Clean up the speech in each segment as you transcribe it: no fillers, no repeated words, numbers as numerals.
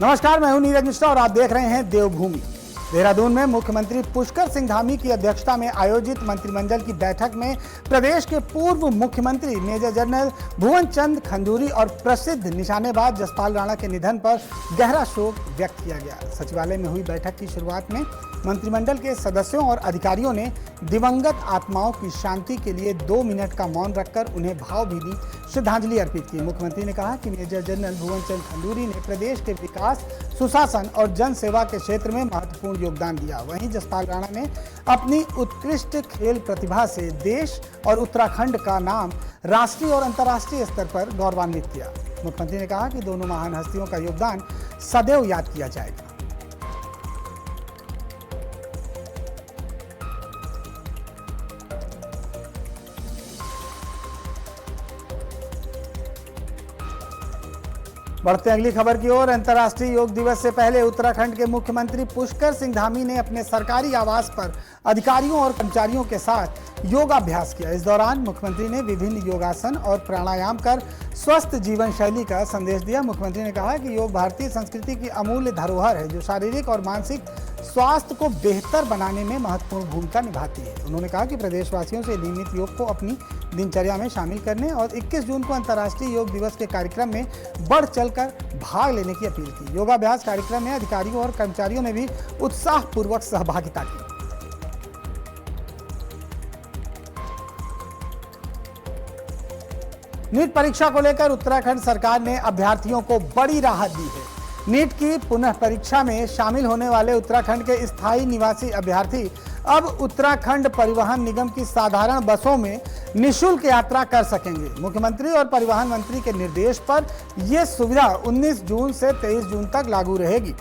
नमस्कार, मैं हूं नीरज मिश्रा और आप देख रहे हैं देवभूमि। देहरादून में मुख्यमंत्री पुष्कर सिंह धामी की अध्यक्षता में आयोजित मंत्रिमंडल की बैठक में प्रदेश के पूर्व मुख्यमंत्री मेजर जनरल भुवन चंद खंडूरी और प्रसिद्ध निशानेबाज जसपाल राणा के निधन पर गहरा शोक व्यक्त किया गया। सचिवालय में हुई बैठक की शुरुआत में मंत्रिमंडल के सदस्यों और अधिकारियों ने दिवंगत आत्माओं की शांति के लिए 2 मिनट का मौन रखकर उन्हें भावभीनी श्रद्धांजलि अर्पित की। मुख्यमंत्री ने कहा कि मेजर जनरल भुवन चंद खंडूरी ने प्रदेश के विकास, सुशासन और जन सेवा के क्षेत्र में महत्वपूर्ण योगदान दिया। वहीं जसपाल राणा ने अपनी उत्कृष्ट खेल प्रतिभा से देश और उत्तराखंड का नाम राष्ट्रीय और अंतर्राष्ट्रीय स्तर पर गौरवान्वित किया। मुख्यमंत्री ने कहा कि दोनों महान हस्तियों का योगदान सदैव याद किया जाएगा। बढ़ते अगली खबर की ओर। अंतर्राष्ट्रीय योग दिवस से पहले उत्तराखंड के मुख्यमंत्री पुष्कर सिंह धामी ने अपने सरकारी आवास पर अधिकारियों और कर्मचारियों के साथ योगाभ्यास किया। इस दौरान मुख्यमंत्री ने विभिन्न योगासन और प्राणायाम कर स्वस्थ जीवन शैली का संदेश दिया। मुख्यमंत्री ने कहा कि योग भारतीय संस्कृति की अमूल्य धरोहर है जो शारीरिक और मानसिक स्वास्थ्य को बेहतर बनाने में महत्वपूर्ण भूमिका निभाती है। उन्होंने कहा कि प्रदेशवासियों से नियमित योग को अपनी दिनचर्या में शामिल करने और 21 जून को अंतर्राष्ट्रीय योग दिवस के कार्यक्रम में बढ़ चढ़कर भाग लेने की अपील की। योगाभ्यास कार्यक्रम में अधिकारियों और कर्मचारियों ने भी उत्साहपूर्वक सहभागिता की। नीट परीक्षा को लेकर उत्तराखंड सरकार ने अभ्यर्थियों को बड़ी राहत दी है। नीट की पुनः परीक्षा में शामिल होने वाले उत्तराखंड के स्थायी निवासी अभ्यर्थी अब उत्तराखंड परिवहन निगम की साधारण बसों में निःशुल्क यात्रा कर सकेंगे। मुख्यमंत्री और परिवहन मंत्री के निर्देश पर यह सुविधा 19 जून से 23 जून तक लागू रहेगी।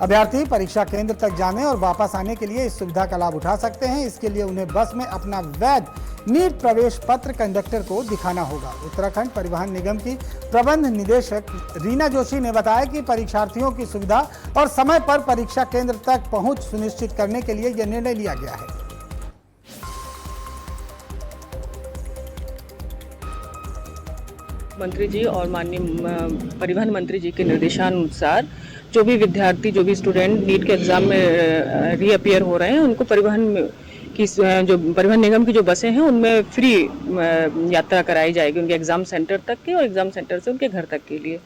अभ्यर्थी परीक्षा केंद्र तक जाने और वापस आने के लिए इस सुविधा का लाभ उठा सकते हैं। इसके लिए उन्हें बस में अपना वैध नीट प्रवेश पत्र कंडक्टर को दिखाना होगा। उत्तराखंड परिवहन निगम की प्रबंध निदेशक रीना जोशी ने बताया कि परीक्षार्थियों की सुविधा और समय पर परीक्षा केंद्र तक पहुंच सुनिश्चित करने के लिए यह निर्णय लिया गया है। मंत्री जी और माननीय परिवहन मंत्री जी के निर्देशानुसार जो भी विद्यार्थी, जो भी स्टूडेंट नीट के एग्ज़ाम में रीअपियर हो रहे हैं, उनको परिवहन निगम की जो बसें हैं उनमें फ्री यात्रा कराई जाएगी उनके एग्ज़ाम सेंटर तक के और एग्ज़ाम सेंटर से उनके घर तक के लिए।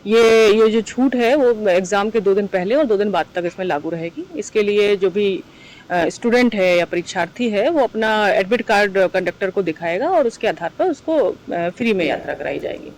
ये जो छूट है वो एग्ज़ाम के 2 दिन पहले और 2 दिन बाद तक इसमें लागू रहेगी। इसके लिए जो भी स्टूडेंट है या परीक्षार्थी है वो अपना एडमिट कार्ड कंडक्टर को दिखाएगा और उसके आधार पर उसको फ्री में यात्रा कराई जाएगी।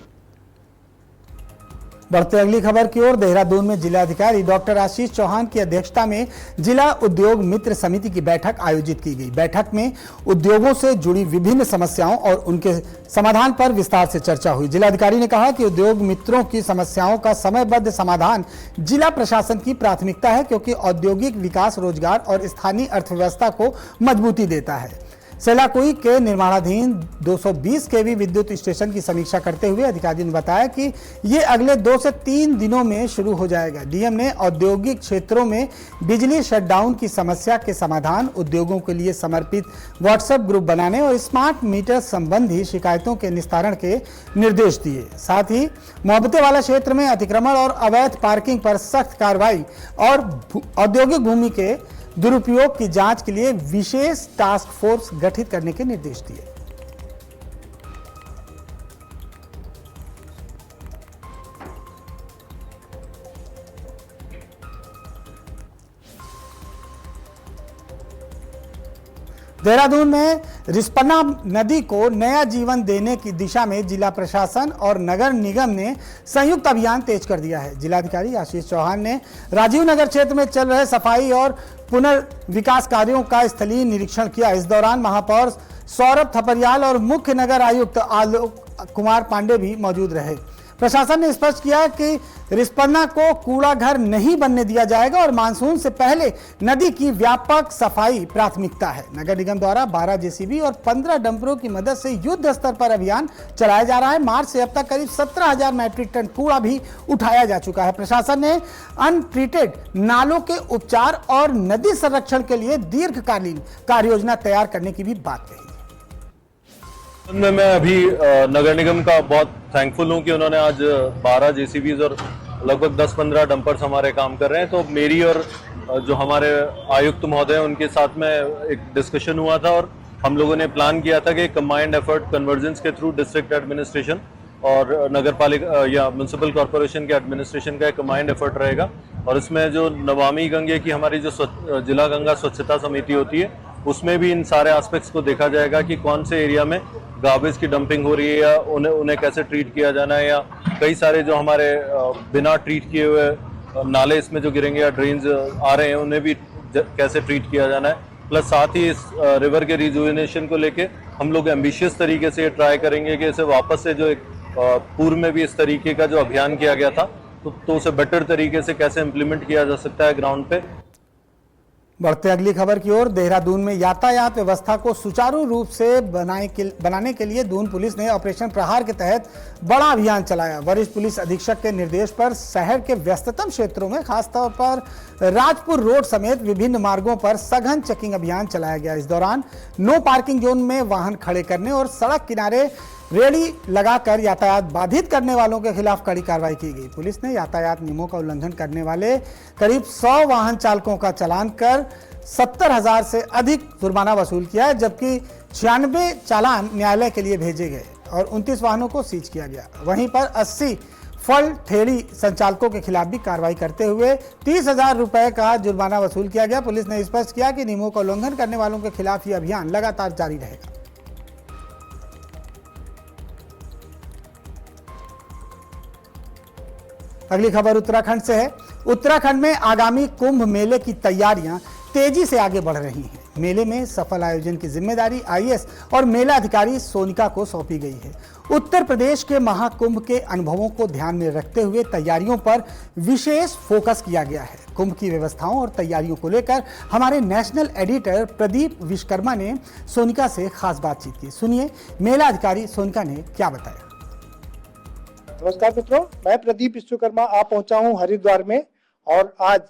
बढ़ते अगली खबर की ओर। देहरादून में जिलाधिकारी डॉक्टर आशीष चौहान की अध्यक्षता में जिला उद्योग मित्र समिति की बैठक आयोजित की गई। बैठक में उद्योगों से जुड़ी विभिन्न समस्याओं और उनके समाधान पर विस्तार से चर्चा हुई। जिलाधिकारी ने कहा कि उद्योग मित्रों की समस्याओं का समयबद्ध समाधान जिला प्रशासन की प्राथमिकता है, क्योंकि औद्योगिक विकास रोजगार और स्थानीय अर्थव्यवस्था को मजबूती देता है। सेलाकुई के निर्माणाधीन 220 केवी विद्युत स्टेशन की समीक्षा करते हुए अधिकारी ने बताया कि ये अगले 2 से 3 दिनों में शुरू हो जाएगा। डीएम ने औद्योगिक क्षेत्रों में बिजली शटडाउन की समस्या के समाधान, उद्योगों के लिए समर्पित व्हाट्सएप ग्रुप बनाने और स्मार्ट मीटर संबंधी शिकायतों के निस्तारण के निर्देश दिए। साथ ही मोहब्बते वाला क्षेत्र में अतिक्रमण और अवैध पार्किंग पर सख्त कार्रवाई और औद्योगिक भूमि के दुरुपयोग की जांच के लिए विशेष टास्क फोर्स गठित करने के निर्देश दिए। देहरादून में रिस्पना नदी को नया जीवन देने की दिशा में जिला प्रशासन और नगर निगम ने संयुक्त अभियान तेज कर दिया है। जिलाधिकारी आशीष चौहान ने राजीव नगर क्षेत्र में चल रहे सफाई और पुनर्विकास कार्यों का स्थलीय निरीक्षण किया। इस दौरान महापौर सौरभ थपरियाल और मुख्य नगर आयुक्त आलोक कुमार पांडे भी मौजूद रहे। प्रशासन ने स्पष्ट किया कि रिस्पना को कूड़ा घर नहीं बनने दिया जाएगा और मानसून से पहले नदी की व्यापक सफाई प्राथमिकता है। नगर निगम द्वारा 12 जेसीबी और 15 डंपरों की मदद से युद्ध स्तर पर अभियान चलाया जा रहा है। मार्च से अब तक करीब 17,000 मैट्रिक टन कूड़ा भी उठाया जा चुका है। प्रशासन ने अनट्रीटेड नालों के उपचार और नदी संरक्षण के लिए दीर्घकालीन कार्य योजना तैयार करने की भी बात कही। मैं अभी नगर निगम का बहुत थैंकफुल हूं कि उन्होंने आज 12 जेसीबीज और लगभग 10-15 डंपर्स हमारे काम कर रहे हैं। तो मेरी और जो हमारे आयुक्त महोदय हैं उनके साथ में एक डिस्कशन हुआ था और हम लोगों ने प्लान किया था कि कंबाइंड एफर्ट कन्वर्जेंस के थ्रू डिस्ट्रिक्ट एडमिनिस्ट्रेशन और नगर पालिका या म्यूनसिपल कॉरपोरेशन के एडमिनिस्ट्रेशन का एक कंबाइंड एफर्ट रहेगा। और इसमें जो नमामि गंगे की हमारी जो जिला गंगा स्वच्छता समिति होती है उसमें भी इन सारे एस्पेक्ट्स को देखा जाएगा कि कौन से एरिया में गार्बेज की डंपिंग हो रही है या उन्हें कैसे ट्रीट किया जाना है, या कई सारे जो हमारे बिना ट्रीट किए हुए नाले इसमें जो गिरेंगे या ड्रेन्स आ रहे हैं उन्हें भी कैसे ट्रीट किया जाना है। प्लस साथ ही इस रिवर के रिजुविनेशन को लेके हम लोग एम्बिशियस तरीके से ट्राई करेंगे कि इसे वापस से जो एक पूर्व में भी इस तरीके का जो अभियान किया गया था तो उसे बेटर तरीके से कैसे इम्प्लीमेंट किया जा सकता है ग्राउंड पे। बढ़ते अगली खबर की ओर। देहरादून में यातायात व्यवस्था को सुचारू रूप से बनाने के लिए दून पुलिस ने ऑपरेशन प्रहार के तहत बड़ा अभियान चलाया। वरिष्ठ पुलिस अधीक्षक के निर्देश पर शहर के व्यस्ततम क्षेत्रों में खासतौर पर राजपुर रोड समेत विभिन्न मार्गों पर सघन चेकिंग अभियान चलाया गया। इस दौरान नो पार्किंग जोन में वाहन खड़े करने और सड़क किनारे रेडी लगाकर यातायात बाधित करने वालों के खिलाफ कड़ी कार्रवाई की गई। पुलिस ने यातायात नियमों का उल्लंघन करने वाले करीब 100 वाहन चालकों का चालान कर 70,000 से अधिक जुर्माना वसूल किया है, जबकि 96 चालान न्यायालय के लिए भेजे गए और 29 वाहनों को सीज किया गया। वहीं पर 80 फल ठेली संचालकों के खिलाफ भी कार्रवाई करते हुए 30,000 रुपए का जुर्माना वसूल किया गया। पुलिस ने स्पष्ट किया कि नियमों का उल्लंघन करने वालों के खिलाफ यह अभियान लगातार जारी रहेगा। अगली खबर उत्तराखंड से है। उत्तराखंड में आगामी कुंभ मेले की तैयारियां तेजी से आगे बढ़ रही हैं। मेले में सफल आयोजन की जिम्मेदारी आईएएस और मेला अधिकारी सोनिका को सौंपी गई है। उत्तर प्रदेश के महाकुंभ के अनुभवों को ध्यान में रखते हुए तैयारियों पर विशेष फोकस किया गया है। कुंभ की व्यवस्थाओं और तैयारियों को लेकर हमारे नेशनल एडिटर प्रदीप विश्वकर्मा ने सोनिका से खास बातचीत की। सुनिए मेला अधिकारी सोनिका ने क्या बताया। नमस्कार मित्रों, मैं प्रदीप विश्वकर्मा आ पहुंचा हूं हरिद्वार में और आज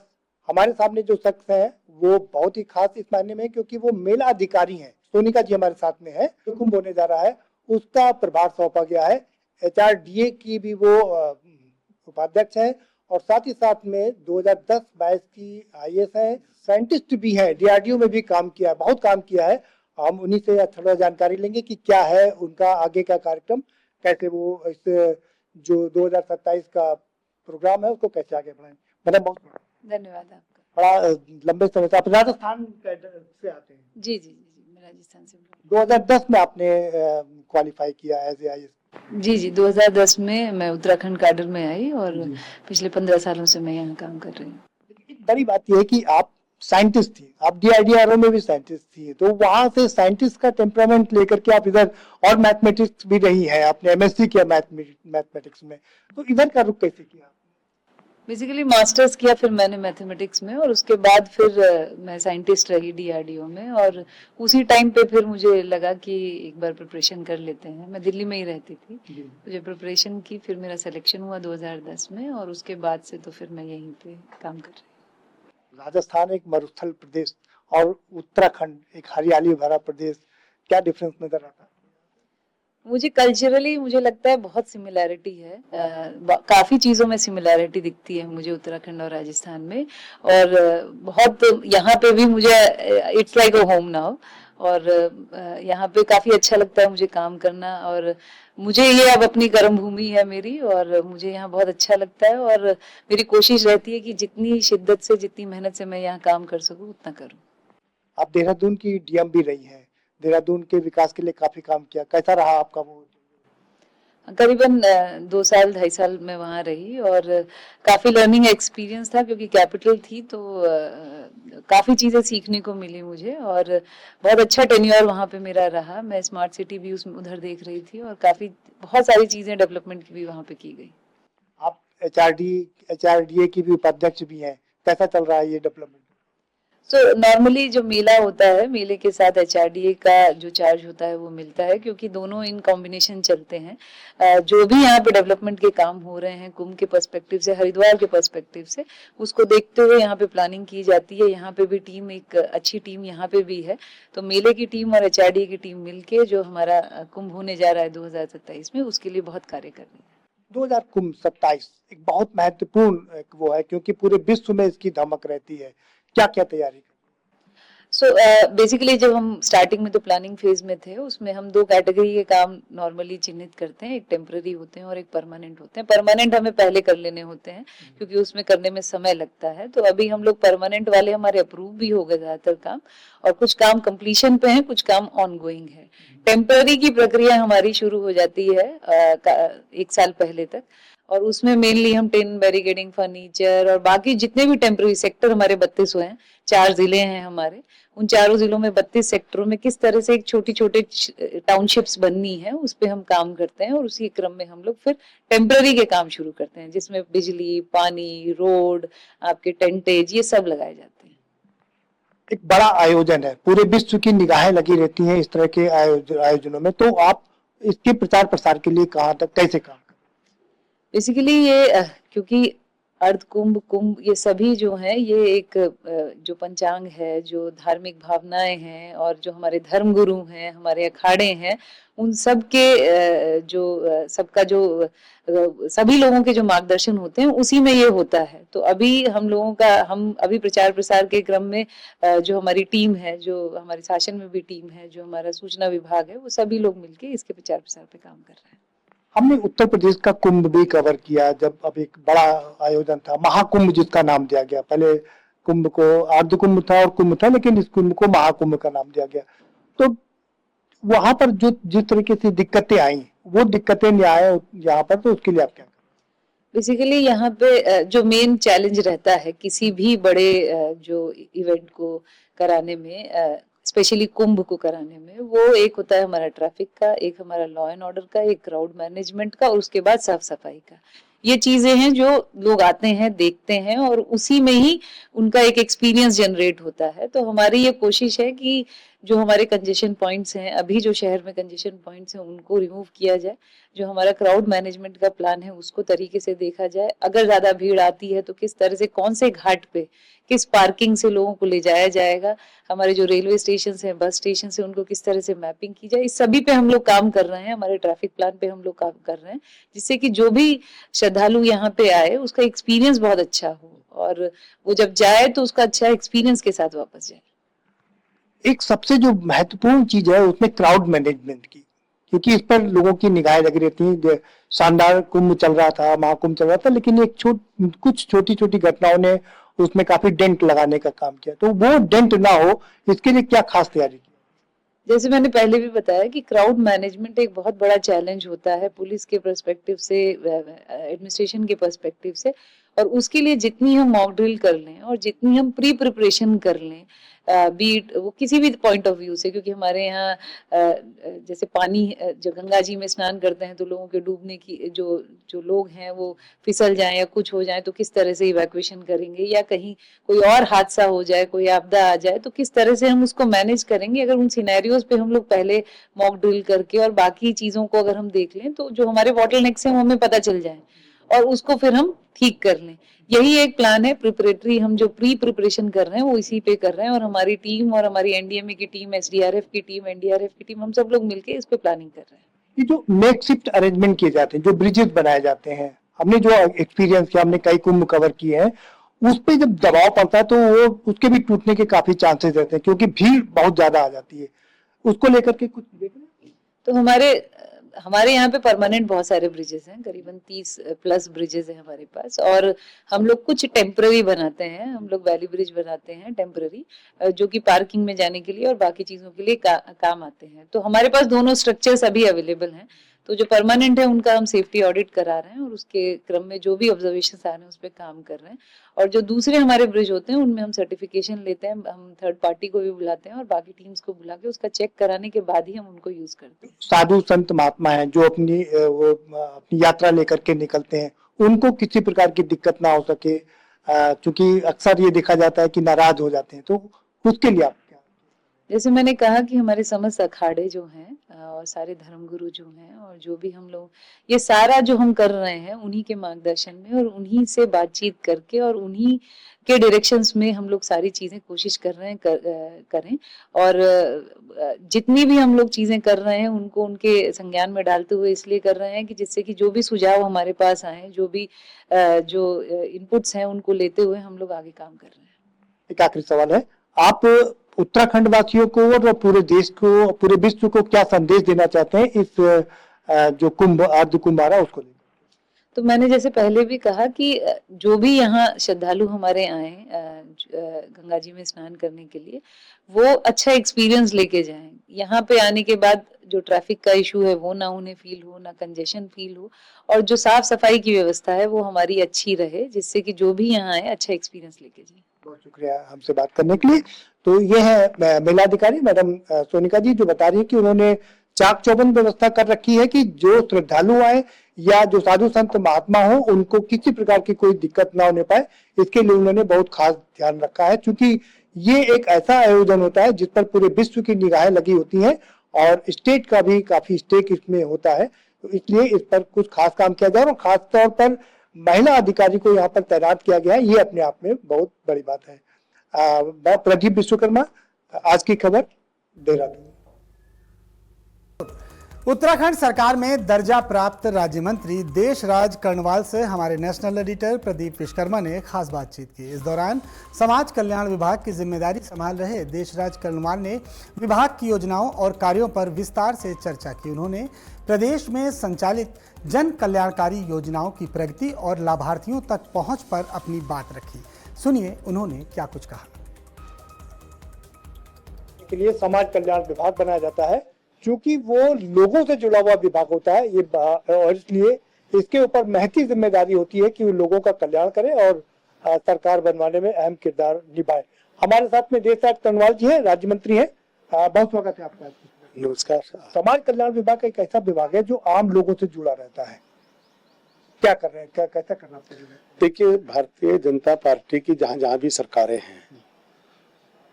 हमारे सामने जो शख्स है वो बहुत ही खास इस मायने में क्योंकि वो मेला अधिकारी हैं। सोनिका जी हमारे साथ में है। जो कुंभ होने जा रहा है उसका प्रभार सौंपा गया है। एचआरडीए की भी वो उपाध्यक्ष है और साथ ही साथ में 2010-22 की आईएएस है, साइंटिस्ट भी है, डीआरडीओ में भी काम किया है, बहुत काम किया है। हम उन्हीं से थोड़ा जानकारी लेंगे कि क्या है उनका आगे का कार्यक्रम, कैसे वो इस जो 2027 का प्रोग्राम है उसको कैसे आगे बढ़ाएं। मैडम बहुत धन्यवाद आपका। बड़ा लंबे समय से आप राजस्थान से आते हैं। जी जी जी मैं राजस्थान से 2010 में आपने क्वालिफाई किया एज ए आईएएस। जी 2010 में मैं उत्तराखंड कैडर में आई और पिछले 15 सालों से मैं यहाँ काम कर रही हूँ। एक बड़ी बात यह है कि आप साइंटिस्ट थी, आप डीआरडीआरओ में भी साइंटिस्ट थी, तो वहां से साइंटिस्ट का टेम्परामेंट लेकर के आप इधर और मैथमेटिक्स भी रही है, आपने एमएससी किया मैथमेटिक्स में, तो इधर का रुख कैसे किया? बेसिकली मास्टर्स किया फिर मैंने मैथमेटिक्स में और उसके बाद फिर मैं साइंटिस्ट रही डीआरडीओ में और उसी टाइम पे फिर मुझे लगा कि एक बार प्रिपरेशन कर लेते हैं। मैं दिल्ली में ही रहती थी, मुझे प्रिपरेशन की, फिर मेरा सिलेक्शन हुआ 2010 में और उसके बाद से तो फिर मैं यहीं पे काम कर रही हूँ। राजस्थान एक मरुस्थल प्रदेश और उत्तराखंड एक हरियाली भरा प्रदेश, क्या डिफरेंस नजर आता है? मुझे कल्चरली मुझे लगता है बहुत सिमिलैरिटी है, काफी चीजों में सिमिलैरिटी दिखती है मुझे उत्तराखंड और राजस्थान में और बहुत यहाँ पे भी मुझे it's like a home now और यहाँ पे काफी अच्छा लगता है मुझे काम करना और मुझे ये अब अपनी कर्म भूमि है मेरी और मुझे यहाँ बहुत अच्छा लगता है और मेरी कोशिश रहती है कि जितनी शिद्दत से जितनी मेहनत से मैं यहाँ काम कर सकूँ उतना करूँ। आप देहरादून की डीएम भी रही हैं, देहरादून के विकास के लिए काफी काम किया, कैसा रहा आपका वो? करीबन 2 साल 2.5 साल मैं वहाँ रही और काफी लर्निंग एक्सपीरियंस था क्योंकि कैपिटल थी तो काफी चीजें सीखने को मिली मुझे और बहुत अच्छा टेन्योर वहाँ पे मेरा रहा। मैं स्मार्ट सिटी भी उसमें उधर देख रही थी और काफी बहुत सारी चीजें डेवलपमेंट की भी वहाँ पे की गई। आप एचआरडीए की भी उपाध्यक्ष भी हैं, कैसा चल रहा है ये डेवलपमेंट? नॉर्मली जो मेला होता है मेले के साथ एचआरडीए का जो चार्ज होता है वो मिलता है क्योंकि दोनों इन कॉम्बिनेशन चलते हैं। जो भी यहाँ पे डेवलपमेंट के काम हो रहे हैं कुंभ के पर्सपेक्टिव से, हरिद्वार के पर्सपेक्टिव से, उसको देखते हुए यहाँ पे प्लानिंग की जाती है। यहाँ पे भी टीम एक अच्छी टीम यहाँ पे भी है, तो मेले की टीम और एचआरडीए की टीम मिलके जो हमारा कुंभ होने जा रहा है 2027 में उसके लिए बहुत कार्य कर रही है। 2027 एक बहुत महत्वपूर्ण एक वो है, क्योंकि पूरे विश्व में इसकी धमक रहती है। क्या क्या तैयारी? सो बेसिकली जब हम स्टार्टिंग में तो प्लानिंग फेज में थे, उसमें हम दो कैटेगरी के काम नॉर्मली चिन्हित करते हैं, एक टेम्पररी होते हैं और एक परमानेंट होते हैं। परमानेंट हमें पहले कर लेने होते हैं क्योंकि उसमें करने में समय लगता है। तो अभी हम लोग परमानेंट वाले हमारे अप्रूव भी हो गए ज्यादातर काम, और कुछ काम कंप्लीशन पे हैं, कुछ काम ऑन गोइंग है। टेम्पररी की प्रक्रिया हमारी शुरू हो जाती है 1 साल पहले तक, और उसमें मेनली हम टिन, बैरिकेडिंग, फर्नीचर और बाकी जितने भी टेम्पररी सेक्टर हमारे 32 हैं, 4 जिले हैं हमारे, उन चारों जिलों में 32 सेक्टरों में किस तरह से एक छोटी छोटी टाउनशिप्स बननी है उस पे हम काम करते हैं। और उसी क्रम में हम लोग फिर टेम्पररी के काम शुरू करते हैं, जिसमें बिजली, पानी, रोड, आपके टेंटेज, ये सब लगाए जाते हैं। एक बड़ा आयोजन है, पूरे विश्व की निगाहें लगी रहती हैं इस तरह के आयोजनों में, तो आप इसके प्रचार प्रसार के लिए कहाँ तक कैसे काम? बेसिकली ये क्योंकि अर्ध कुंभ, कुंभ, ये सभी जो हैं, ये एक जो पंचांग है, जो धार्मिक भावनाएं हैं और जो हमारे धर्म गुरु हैं, हमारे अखाड़े हैं, उन सब के सबका जो सभी लोगों के जो मार्गदर्शन होते हैं उसी में ये होता है। तो अभी हम अभी प्रचार प्रसार के क्रम में जो हमारी टीम है, जो हमारे शासन में भी टीम है, जो हमारा सूचना विभाग है, वो सभी लोग मिलके इसके प्रचार प्रसार पे काम कर रहे हैं। हमने उत्तर प्रदेश का कुंभ भी कवर किया, जब अब एक बड़ा आयोजन था महाकुंभ जिसका नाम दिया गया। पहले कुंभ को अर्ध कुंभ था और कुंभ था, लेकिन इस कुंभ को महाकुंभ का नाम दिया गया। तो वहां पर जो जिस तरीके से दिक्कतें आई, वो दिक्कतें नहीं आए यहाँ पर, तो उसके लिए आप क्या करें? बेसिकली यहाँ पे जो मेन चैलेंज रहता है किसी भी बड़े जो इवेंट को कराने में, स्पेशली कुंभ को कराने में, वो एक होता है हमारा ट्रैफिक का, एक हमारा लॉ एंड ऑर्डर का, एक क्राउड मैनेजमेंट का, और उसके बाद साफ सफाई का। ये चीजें हैं जो लोग आते हैं, देखते हैं, और उसी में ही उनका एक एक्सपीरियंस जनरेट होता है। तो हमारी ये कोशिश है कि जो हमारे कंजेशन पॉइंट्स हैं, अभी जो शहर में कंजेशन पॉइंट्स हैं, उनको रिमूव किया जाए। जो हमारा क्राउड मैनेजमेंट का प्लान है उसको तरीके से देखा जाए। अगर ज्यादा भीड़ आती है तो किस तरह से, कौन से घाट पे, किस पार्किंग से लोगों को ले जाया जाएगा। हमारे जो रेलवे स्टेशन हैं, बस स्टेशन से, उनको किस तरह से मैपिंग की जाए। इस सभी पे हम लोग काम कर रहे हैं। हमारे ट्रैफिक प्लान पे हम लोग काम कर रहे हैं, जिससे कि जो भी श्रद्धालु यहाँ पे आए उसका एक्सपीरियंस बहुत अच्छा हो, और वो जब जाए तो उसका अच्छा एक्सपीरियंस के साथ वापस जाए। एक सबसे जो महत्वपूर्ण चीज है उसमें क्राउड मैनेजमेंट की, क्योंकि इस पर लोगों की निगाहें लगी रहती हैं। शानदार कुंभ चल रहा था, महाकुंभ चल रहा था, लेकिन कुछ छोटी छोटी घटनाओं ने उसमें काफी डेंट लगाने का काम किया। तो वो डेंट ना हो, इसके लिए क्या खास तैयारी की? जैसे मैंने पहले भी बताया कि क्राउड मैनेजमेंट एक बहुत बड़ा चैलेंज होता है पुलिस के पर्सपेक्टिव से, एडमिनिस्ट्रेशन के पर्सपेक्टिव से, और उसके लिए जितनी हम मॉक ड्रिल कर लें और जितनी हम प्री प्रिपरेशन कर लें, बीट वो किसी भी पॉइंट ऑफ व्यू से, क्योंकि हमारे यहाँ जैसे पानी, जो गंगा जी में स्नान करते हैं तो लोगों के डूबने की जो लोग हैं वो फिसल जाएं या कुछ हो जाए तो किस तरह से इवैक्यूएशन करेंगे, या कहीं कोई और हादसा हो जाए, कोई आपदा आ जाए तो किस तरह से हम उसको मैनेज करेंगे। अगर उन सिनेरियोज पे हम लोग पहले मॉक ड्रिल करके और बाकी चीजों को अगर हम देख लें तो जो हमारे बॉटलनेक्स हैं वो हमें पता चल जाए और उसको फिर हम ठीक कर लें। यही एक प्लान है प्रिपरेटरी, हम जो प्री प्रिपरेशन कर रहे हैं वो इसी पे कर रहे हैं, और हमारी टीम और हमारी एनडीएमए की टीम, एसडीआरएफ की टीम, एनडीआरएफ की टीम, हम सब लोग मिलके इस पे प्लानिंग कर रहे हैं। ये जो मेकशिफ्ट अरेंजमेंट किए जाते हैं, जो ब्रिजेस बनाए जाते हैं, हमने जो एक्सपीरियंस किया, हमने कई कुंभ कवर किए हैं, उस पे जब दबाव पड़ता है तो वो उसके भी टूटने के काफी चांसेस रहते हैं, क्योंकि भीड़ बहुत ज्यादा आ जाती है। उसको लेकर के कुछ देख रहे हैं? तो हमारे यहाँ पे परमानेंट बहुत सारे ब्रिजेस हैं, करीबन 30 प्लस ब्रिजेस हैं हमारे पास, और हम लोग कुछ टेम्पररी बनाते हैं। हम लोग वैली ब्रिज बनाते हैं टेम्पररी, जो कि पार्किंग में जाने के लिए और बाकी चीजों के लिए काम आते हैं। तो हमारे पास दोनों स्ट्रक्चर्स अभी अवेलेबल हैं। तो जो परमानेंट है उनका हम सेफ्टी ऑडिट करा रहे हैं और उसके क्रम में जो भी ऑब्जर्वेशन आ रहे हैं उस पर काम कर रहे हैं। और जो दूसरे हमारे ब्रिज होते हैं उनमें हम सर्टिफिकेशन लेते हैं, हम थर्ड पार्टी को भी बुलाते हैं और बाकी टीम्स को बुला के उसका चेक कराने के बाद ही हम उनको यूज करते हैं। साधु संत महात्मा हैं जो अपनी यात्रा लेकर के निकलते हैं, उनको किसी प्रकार की दिक्कत ना हो सके, क्योंकि अक्सर ये देखा जाता है कि नाराज हो जाते हैं, तो उसके लिए आप क्या? जैसे मैंने कहा कि हमारे समस्त अखाड़े जो हैं और सारे धर्मगुरु जो हैं और जो भी हम लोग ये सारा जो हम कर रहे हैं उन्हीं के मार्गदर्शन में और उन्हीं से बातचीत करके और उन्हीं के डायरेक्शंस में हम लोग सारी चीजें कोशिश कर रहे हैं करें और जितनी भी हम लोग चीजें कर रहे हैं उनको उनके संज्ञान में डालते हुए इसलिए कर रहे हैं कि जिससे कि जो भी सुझाव हमारे पास आए जो भी जो इनपुट्स हैं उनको लेते हुए हम लोग आगे काम कर रहे हैं। एक आखिरी सवाल है, आप उत्तराखंड वासियों को और पूरे देश को, पूरे विश्व को क्या संदेश देना चाहते हैं इस जो कुंभ अर्ध कुंभ आ रहा है उसको लेकर? तो मैंने जैसे पहले भी कहा कि जो भी यहाँ श्रद्धालु हमारे आए गंगा जी में स्नान करने के लिए वो अच्छा एक्सपीरियंस लेके जाएं। यहाँ पे आने के बाद जो ट्रैफिक का इशू है वो ना उन्हें फील हो, ना कंजेशन फील हो और जो साफ सफाई की व्यवस्था है वो हमारी अच्छी रहे जिससे कि जो भी यहाँ आए अच्छा एक्सपीरियंस लेके जाए। बहुत शुक्रिया हमसे बात करने के लिए। तो ये है मेलाधिकारी मैडम सोनिका जी जो बता रही है कि उन्होंने चाक चौबंद व्यवस्था कर रखी है कि जो श्रद्धालु आए या जो साधु संत महात्मा हो उनको किसी प्रकार की कोई दिक्कत ना होने पाए, इसके लिए उन्होंने बहुत खास ध्यान रखा है। क्योंकि ये एक ऐसा आयोजन होता है जिस पर पूरे विश्व की निगाहें लगी होती हैं और स्टेट का भी काफी स्टेक इसमें होता है, तो इसलिए इस पर कुछ खास काम किया जाए और खास तौर पर महिला अधिकारी को यहाँ पर तैनात किया गया है, ये अपने आप में बहुत बड़ी बात है। प्रदीप विश्वकर्मा, आज की खबर, देहरादून। उत्तराखंड सरकार में दर्जा प्राप्त राज्य मंत्री देशराज कर्णवाल से हमारे नेशनल एडिटर प्रदीप विश्वकर्मा ने खास बातचीत की। इस दौरान समाज कल्याण विभाग की जिम्मेदारी संभाल रहे देशराज कर्णवाल ने विभाग की योजनाओं और कार्यों पर विस्तार से चर्चा की। उन्होंने प्रदेश में संचालित जन कल्याणकारी योजनाओं की प्रगति और लाभार्थियों तक पहुंच पर अपनी बात रखी। सुनिए उन्होंने क्या कुछ कहा। के लिए समाज कल्याण विभाग बनाया जाता है क्योंकि वो लोगों से जुड़ा हुआ विभाग होता है ये, और इसलिए इसके ऊपर महती जिम्मेदारी होती है कि वो लोगों का कल्याण करे और सरकार बनवाने में अहम किरदार निभाए। हमारे साथ में देशराज कर्णवाल जी हैं, राज्य मंत्री हैं। बहुत स्वागत है आपका। नमस्कार। समाज कल्याण विभाग एक ऐसा विभाग है जो आम लोगों से जुड़ा रहता है, क्या कर रहे हैं, क्या कैसा करना पड़ेगा? देखिए, भारतीय जनता पार्टी की जहाँ जहाँ भी सरकारें हैं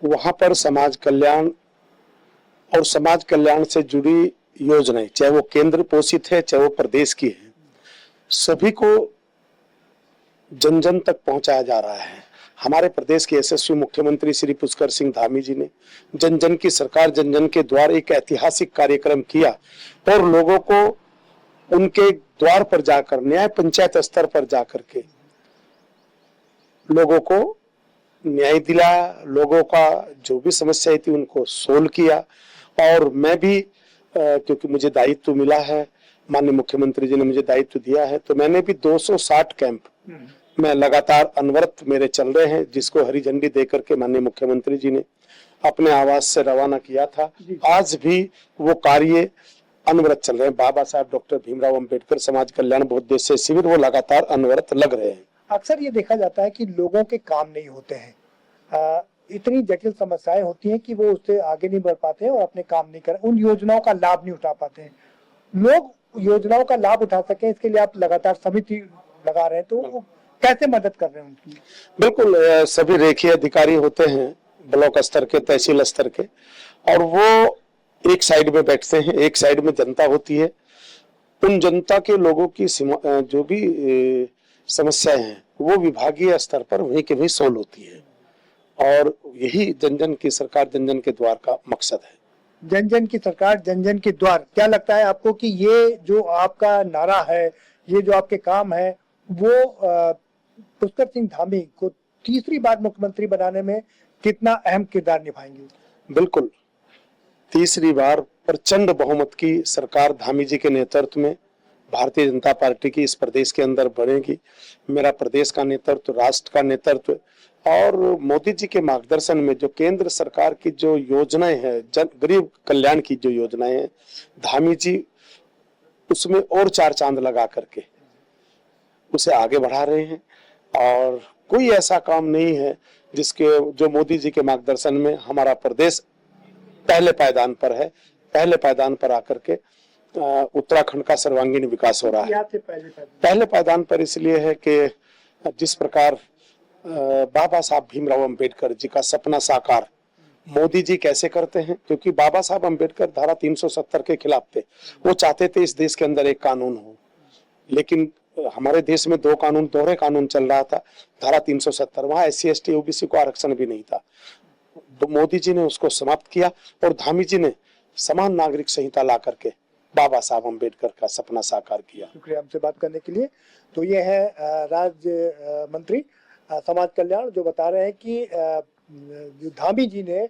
वहां पर समाज कल्याण और समाज कल्याण से जुड़ी योजनाएं, चाहे वो केंद्र पोषित है चाहे वो प्रदेश की है, सभी को जन जन तक पहुंचाया जा रहा है। हमारे प्रदेश के यशस्वी मुख्यमंत्री श्री पुष्कर सिंह धामी जी ने जन जन की सरकार जन जन के द्वार एक ऐतिहासिक कार्यक्रम किया और लोगों को उनके द्वार पर जाकर, न्याय पंचायत स्तर पर जाकर के लोगों को न्याय दिला, लोगों का जो भी समस्या थी उनको सोल्व किया। और मैं भी क्योंकि मुझे दायित्व मिला है, माननीय मुख्यमंत्री जी ने मुझे दायित्व दिया है, तो मैंने भी 260 कैंप में लगातार अनवरत मेरे चल रहे हैं, जिसको हरी झंडी देकर के माननीय मुख्यमंत्री जी ने अपने आवास से रवाना किया था। आज भी वो कार्य अनवरत चल रहे हैं। बाबा साहब डॉक्टर भीमराव अंबेडकर समाज कल्याण बहुउद्देश्य शिविर वो लगातार अनवरत लग रहे हैं। अक्सर ये देखा जाता है कि लोगों के काम नहीं होते हैं, इतनी जटिल समस्याएं होती हैं कि वो उससे आगे नहीं बढ़ पाते हैं और अपने काम नहीं कर, उन योजनाओं का लाभ नहीं उठा पाते हैं। लोग योजनाओं का लाभ उठा सकें इसके लिए आप लगातार समिति लगा रहे हैं, तो कैसे मदद कर रहे हैं उनकी? बिल्कुल, सभी रेखीय अधिकारी होते हैं ब्लॉक स्तर के, तहसील स्तर के, और वो एक साइड में बैठते हैं, एक साइड में जनता होती है। उन जनता के लोगों की जो भी समस्याएं हैं वो विभागीय स्तर पर वहीं के वहीं सोल्व होती है और यही जन जन की सरकार जन जन के द्वार का मकसद है। जन जन की सरकार जन जन के द्वार, क्या लगता है आपको कि ये जो आपका नारा है, ये जो आपके काम है, वो पुष्कर सिंह धामी को तीसरी बार मुख्यमंत्री बनाने में कितना अहम किरदार निभाएंगे? बिल्कुल, तीसरी बार प्रचंड बहुमत की सरकार धामी जी के नेतृत्व में भारतीय जनता पार्टी की इस प्रदेश के अंदर बढ़ेगी। मेरा प्रदेश का नेतृत्व, राष्ट्र का नेतृत्व और मोदी जी के मार्गदर्शन में जो केंद्र सरकार की जो योजनाएं हैं, गरीब कल्याण की जो योजनाएं हैं, धामी जी उसमें और चार चांद लगा करके उसे आगे बढ़ा रहे हैं। और कोई ऐसा काम नहीं है जिसके जो मोदी जी के मार्गदर्शन में हमारा प्रदेश पहले पायदान पर है। पहले पायदान पर आकर के उत्तराखंड का सर्वांगीण विकास हो रहा है। पहले पायदान पर इसलिए है कि जिस प्रकार बाबा साहब भीमराव अंबेडकर जी का सपना साकार मोदी जी कैसे करते हैं, क्योंकि बाबा साहब अम्बेडकर धारा 370 के खिलाफ थे। वो चाहते थे इस देश के अंदर एक कानून हो, लेकिन हमारे देश में दोहरे कानून चल रहा था। धारा 370, वहां SC ST OBC को आरक्षण भी नहीं था। तो मोदी जी ने उसको समाप्त किया और धामी जी ने समान नागरिक संहिता ला करके बाबा साहब अम्बेडकर का सपना साकार किया। शुक्रिया हमसे बात करने के लिए। तो ये है राज्य मंत्री समाज कल्याण, जो बता रहे हैं कि जो धामी जी ने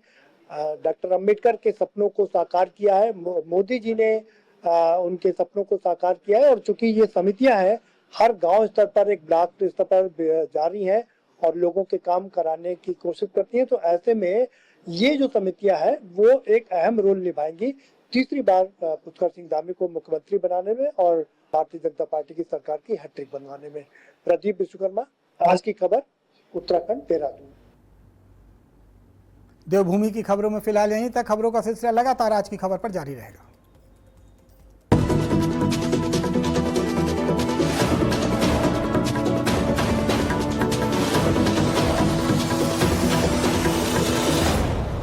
डॉक्टर अंबेडकर के सपनों को साकार किया है, मोदी जी ने उनके सपनों को साकार किया है। और चूंकि ये समितियां हैं हर गांव स्तर पर, एक ब्लॉक स्तर पर जारी हैं और लोगों के काम कराने की कोशिश करती हैं, तो ऐसे में ये जो समितियां हैं वो एक अहम रोल निभाएंगी तीसरी बार पुष्कर सिंह धामी को मुख्यमंत्री बनाने में और भारतीय जनता पार्टी की सरकार की हैट्रिक बनवाने में। प्रदीप विश्वकर्मा, आज की खबर, उत्तराखंड, देहरादून। देवभूमि की खबरों में फिलहाल यहीं तक। खबरों का सिलसिला लगातार आज की खबर पर जारी रहेगा।